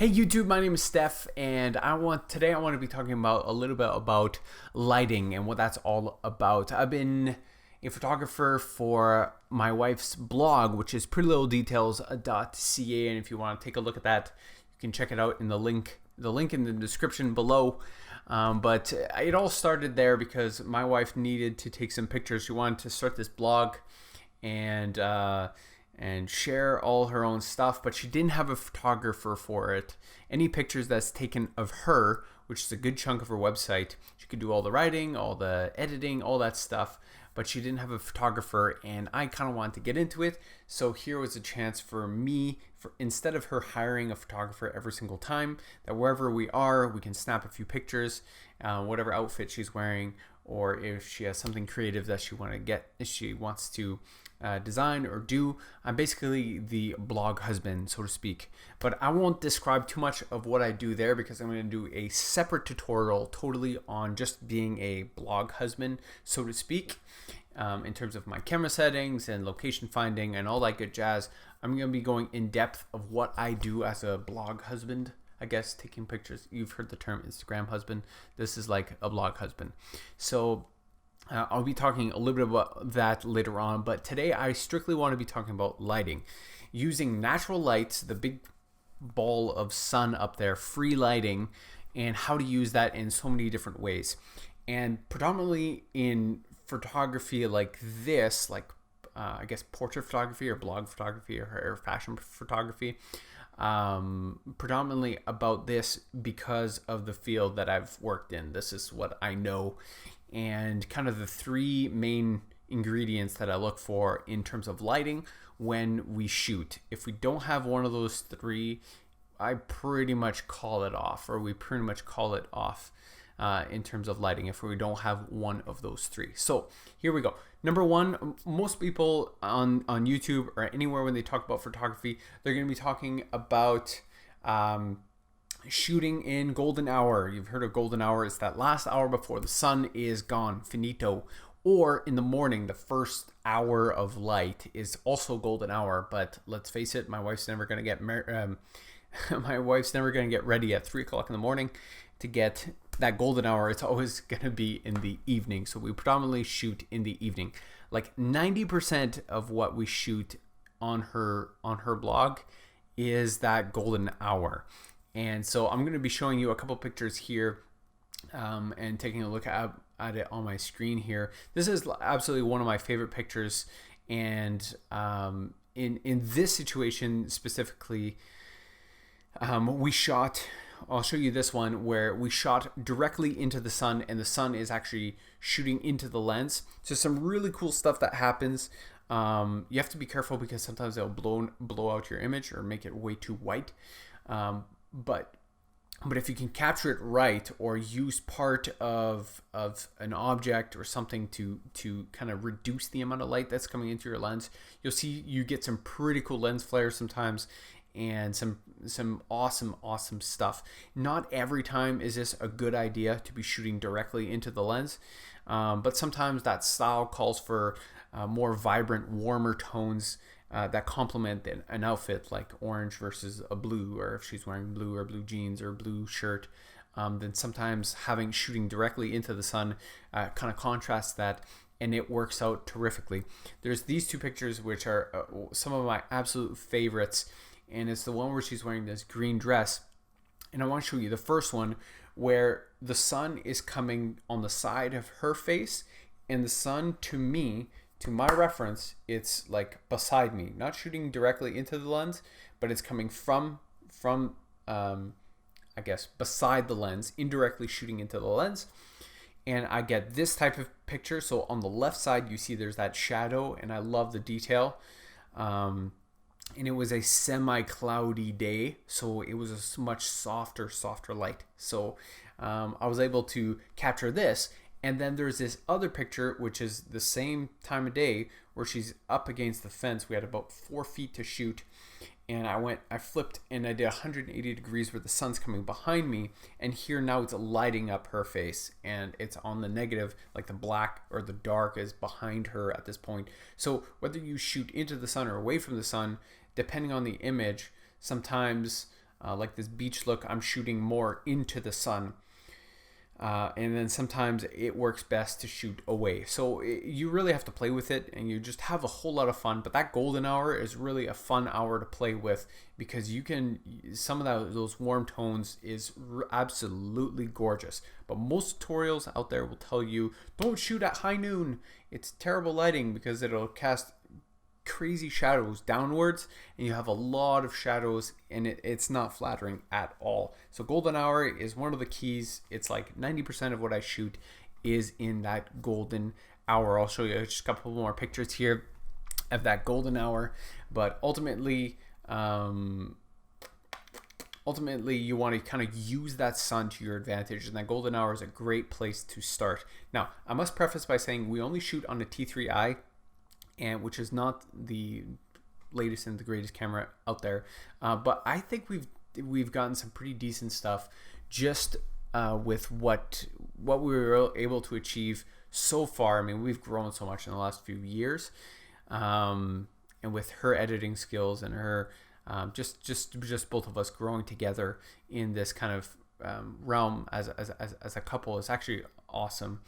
Hey YouTube, my name is Steph, and today I want to be talking about a little bit about lighting and what that's all about. I've been a photographer for my wife's blog, which is prettylittledetails.ca, and if you want to take a look at that, you can check it out in the link in the description below. But it all started there because my wife needed to take some pictures. She wanted to start this blog and share all her own stuff, but she didn't have a photographer for it. Any pictures that's taken of her, which is a good chunk of her website, she could do all the writing, all the editing, all that stuff, but she didn't have a photographer, and I kind of wanted to get into it. So here was a chance for me, instead of her hiring a photographer every single time, that wherever we are, we can snap a few pictures, whatever outfit she's wearing, or if she has something creative that she wants to design or do. I'm basically the blog husband, so to speak, but I won't describe too much of what I do there because I'm going to do a separate tutorial totally on just being a blog husband, so to speak, in terms of my camera settings and location finding and all that good jazz. I'm going to be going in depth of what I do as a blog husband. I guess taking pictures, you've heard the term Instagram husband. This is like a blog husband. So I'll be talking a little bit about that later on, but today I strictly want to be talking about lighting. Using natural lights, the big ball of sun up there, free lighting, and how to use that in so many different ways. And predominantly in photography like this, like I guess portrait photography or blog photography or fashion photography, predominantly about this because of the field that I've worked in. This is what I know, and kind of the three main ingredients that I look for in terms of lighting when we shoot. If we don't have one of those three, I pretty much call it off, or we pretty much call it off in terms of lighting if we don't have one of those three. So here we go. Number one, most people on YouTube or anywhere when they talk about photography, they're going to be talking about shooting in golden hour. You've heard of golden hour. It's that last hour before the sun is gone, finito. Or in the morning, the first hour of light is also golden hour. But let's face it, my wife's never going to get ready at 3 o'clock in the morning to get that golden hour. It's always going to be in the evening. So we predominantly shoot in the evening. Like 90% of what we shoot on her blog is that golden hour. And so I'm going to be showing you a couple pictures here and taking a look at it on my screen here. This is absolutely one of my favorite pictures. And in this situation specifically, we shot, I'll show you this one where we shot directly into the sun, and the sun is actually shooting into the lens. So some really cool stuff that happens. You have to be careful because sometimes they'll blow out your image or make it way too white. But if you can capture it right, or use part of an object or something to kind of reduce the amount of light that's coming into your lens, you'll see you get some pretty cool lens flares sometimes, and some awesome stuff. Not every time is this a good idea to be shooting directly into the lens, but sometimes that style calls for more vibrant, warmer tones that complement an outfit, like orange versus a blue, or if she's wearing blue or blue jeans or blue shirt, then sometimes shooting directly into the sun kind of contrasts that, and it works out terrifically. There's these two pictures which are some of my absolute favorites, and it's the one where she's wearing this green dress, and I want to show you the first one where the sun is coming on the side of her face, and the sun, to my reference, it's like beside me, not shooting directly into the lens, but it's coming from I guess beside the lens, indirectly shooting into the lens, and I get this type of picture. So on the left side, you see there's that shadow, and I love the detail. And it was a semi-cloudy day, so it was a much softer light. So I was able to capture this. And then there's this other picture, which is the same time of day, where she's up against the fence. We had about 4 feet to shoot, and I flipped and I did 180 degrees where the sun's coming behind me, and here now it's lighting up her face, and it's on the negative, like the black or the dark is behind her at this point. So whether you shoot into the sun or away from the sun, depending on the image, sometimes like this beach look, I'm shooting more into the sun. And then sometimes it works best to shoot away. So you really have to play with it, and you just have a whole lot of fun. But that golden hour is really a fun hour to play with, because you can, some of those warm tones is absolutely gorgeous. But most tutorials out there will tell you, don't shoot at high noon. It's terrible lighting because it'll cast crazy shadows downwards, and you have a lot of shadows, and it's not flattering at all. So golden hour is one of the keys. It's like 90% of what I shoot is in that golden hour. I'll show you just a couple more pictures here of that golden hour, but ultimately you want to kind of use that sun to your advantage, and that golden hour is a great place to start. Now, I must preface by saying we only shoot on a T3i, and which is not the latest and the greatest camera out there, but I think we've gotten some pretty decent stuff just with what we were able to achieve so far. I mean, we've grown so much in the last few years, and with her editing skills and her just both of us growing together in this kind of realm as a couple is actually awesome.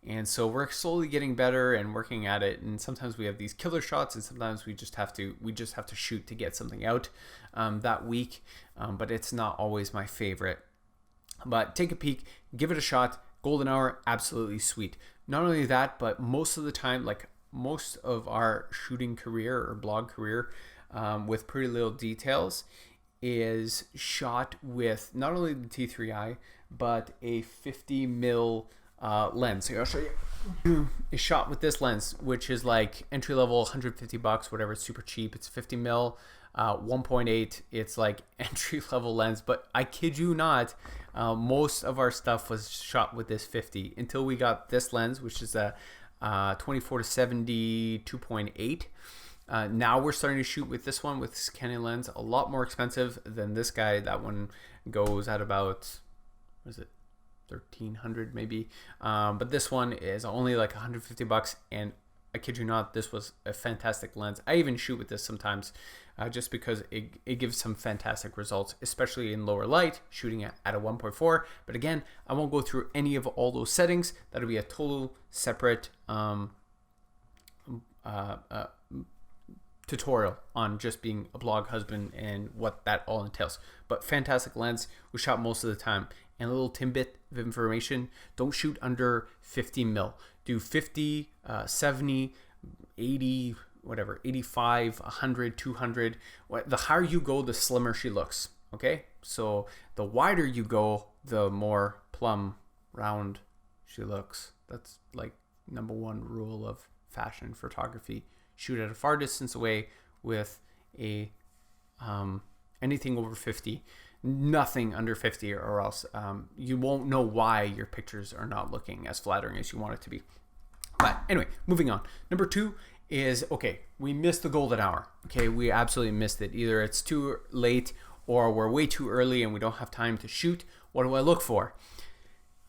And so we're slowly getting better and working at it, and sometimes we have these killer shots, and sometimes we just have to shoot to get something out that week, but it's not always my favorite. But take a peek, give it a shot. Golden hour, absolutely sweet. Not only that, but most of the time, like most of our shooting career or blog career with Pretty Little Details is shot with not only the T3i but a 50mm lens. So I'll show you. It's shot with this lens, which is like entry level, $150, whatever. It's super cheap. It's 50mm, 1.8. It's like entry level lens, but I kid you not, most of our stuff was shot with this 50 until we got this lens, which is a 24-70 2.8. Now we're starting to shoot with this one, with this Canon lens, a lot more expensive than this guy. That one goes at about, what is it, 1,300 maybe, but this one is only like $150, and I kid you not, this was a fantastic lens. I even shoot with this sometimes, just because it gives some fantastic results, especially in lower light, shooting at a 1.4. But again, I won't go through any of all those settings. That'll be a total separate tutorial on just being a blog husband and what that all entails. But fantastic lens. We shot most of the time. And a little tidbit of information: don't shoot under 50mm. Do 50, 70, 80, whatever, 85, 100, 200. The higher you go, the slimmer she looks. Okay, so the wider you go, the more plumb round she looks. That's like #1 rule of fashion photography. Shoot at a far distance away with a anything over 50. Nothing under 50, or else you won't know why your pictures are not looking as flattering as you want it to be. But anyway, moving on. Number 2 is, okay, we missed the golden hour. Okay, we absolutely missed it. Either it's too late or we're way too early and we don't have time to shoot. What do I look for?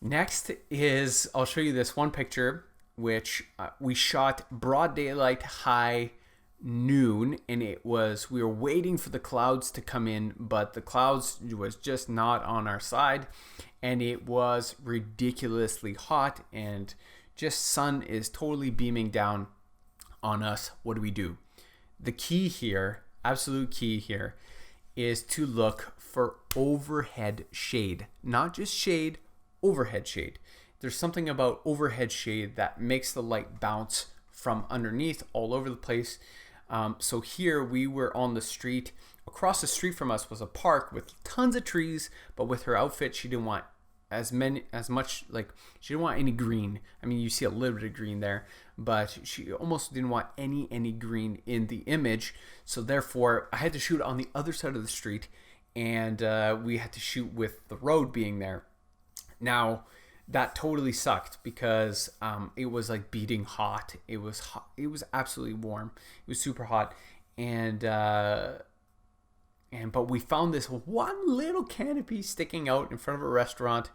Next is, I'll show you this one picture, which we shot broad daylight, high noon, and we were waiting for the clouds to come in, but the clouds was just not on our side, and it was ridiculously hot, and just sun is totally beaming down on us. What do we do? The key here, absolute key here, is to look for overhead shade. Not just shade, overhead shade. There's something about overhead shade that makes the light bounce from underneath all over the place. So here we were on the street. Across the street from us was a park with tons of trees, but with her outfit, she didn't want she didn't want any green. I mean, you see a little bit of green there, but she almost didn't want any green in the image. So therefore, I had to shoot on the other side of the street, and we had to shoot with the road being there. Now, that totally sucked because it was like beating hot. It was hot. It was absolutely warm. It was super hot, but we found this one little canopy sticking out in front of a restaurant,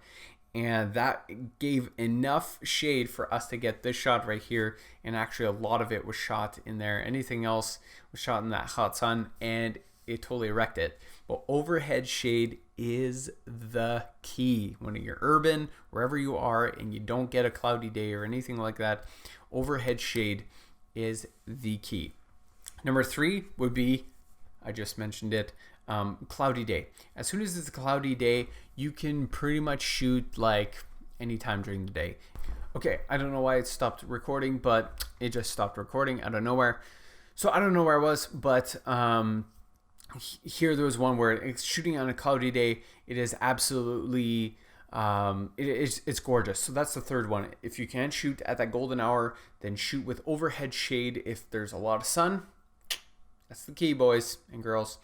and that gave enough shade for us to get this shot right here. And actually, a lot of it was shot in there. Anything else was shot in that hot sun, and totally wrecked it. But overhead shade is the key. When you're urban, wherever you are, and you don't get a cloudy day or anything like that, overhead shade is the key. Number 3 would be, I just mentioned it, cloudy day. As soon as it's a cloudy day, you can pretty much shoot like anytime during the day. Okay, I don't know why it stopped recording, but it just stopped recording out of nowhere. So I don't know where I was, but here there was one where it's shooting on a cloudy day. It is absolutely, it's gorgeous. So that's the third one. If you can't shoot at that golden hour, then shoot with overhead shade if there's a lot of sun. That's the key, boys and girls.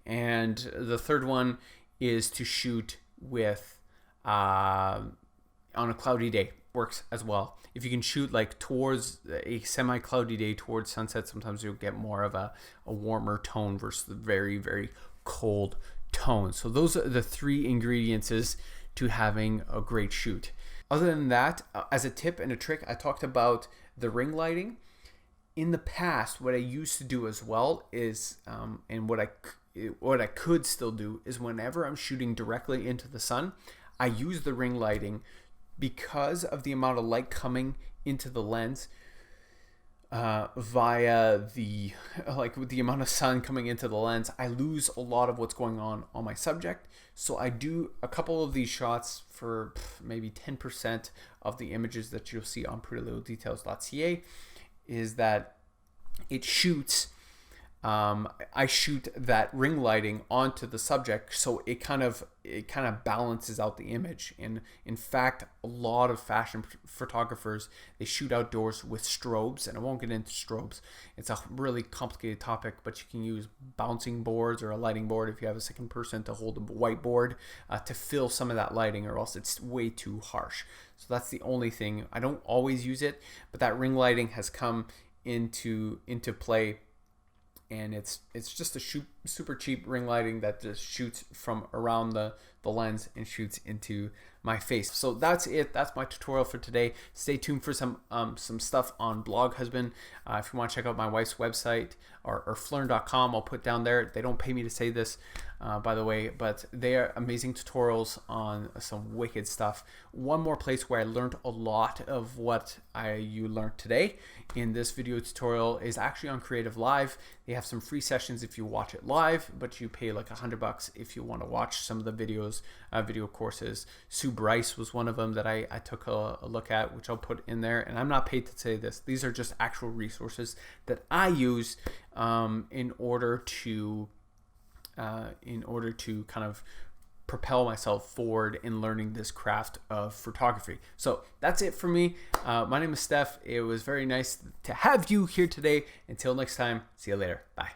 And the third one is to shoot with on a cloudy day. Works as well. If you can shoot like towards a semi-cloudy day towards sunset, sometimes you'll get more of a warmer tone versus the very, very cold tone. So those are the 3 ingredients to having a great shoot. Other than that, as a tip and a trick, I talked about the ring lighting. In the past, what I used to do as well is, and what I could still do is whenever I'm shooting directly into the sun, I use the ring lighting because of the amount of light coming into the lens via the with the amount of sun coming into the lens. I lose a lot of what's going on my subject. So I do a couple of these shots for maybe 10% of the images that you'll see on prettylittledetails.ca is that it shoots. I shoot that ring lighting onto the subject, so it kind of balances out the image. And in fact, a lot of fashion photographers, they shoot outdoors with strobes, and I won't get into strobes. It's a really complicated topic, but you can use bouncing boards or a lighting board if you have a second person to hold a whiteboard to fill some of that lighting, or else it's way too harsh. So that's the only thing. I don't always use it, but that ring lighting has come into play. And it's just a super cheap ring lighting that just shoots from around the lens and shoots into my face. So that's it. That's my tutorial for today. Stay tuned for some stuff on Blog Husband. If you want to check out my wife's website or Phlearn.com, I'll put down there. They don't pay me to say this, by the way, but they are amazing tutorials on some wicked stuff. One more place where I learned a lot of what you learned today in this video tutorial is actually on Creative Live. They have some free sessions if you watch it live, but you pay like $100 if you want to watch some of the videos, video courses. Bryce was one of them that I took a look at, which I'll put in there. And I'm not paid to say this. These are just actual resources that I use in order to kind of propel myself forward in learning this craft of photography. So that's it for me. My name is Steph. It was very nice to have you here today. Until next time, see you later. Bye.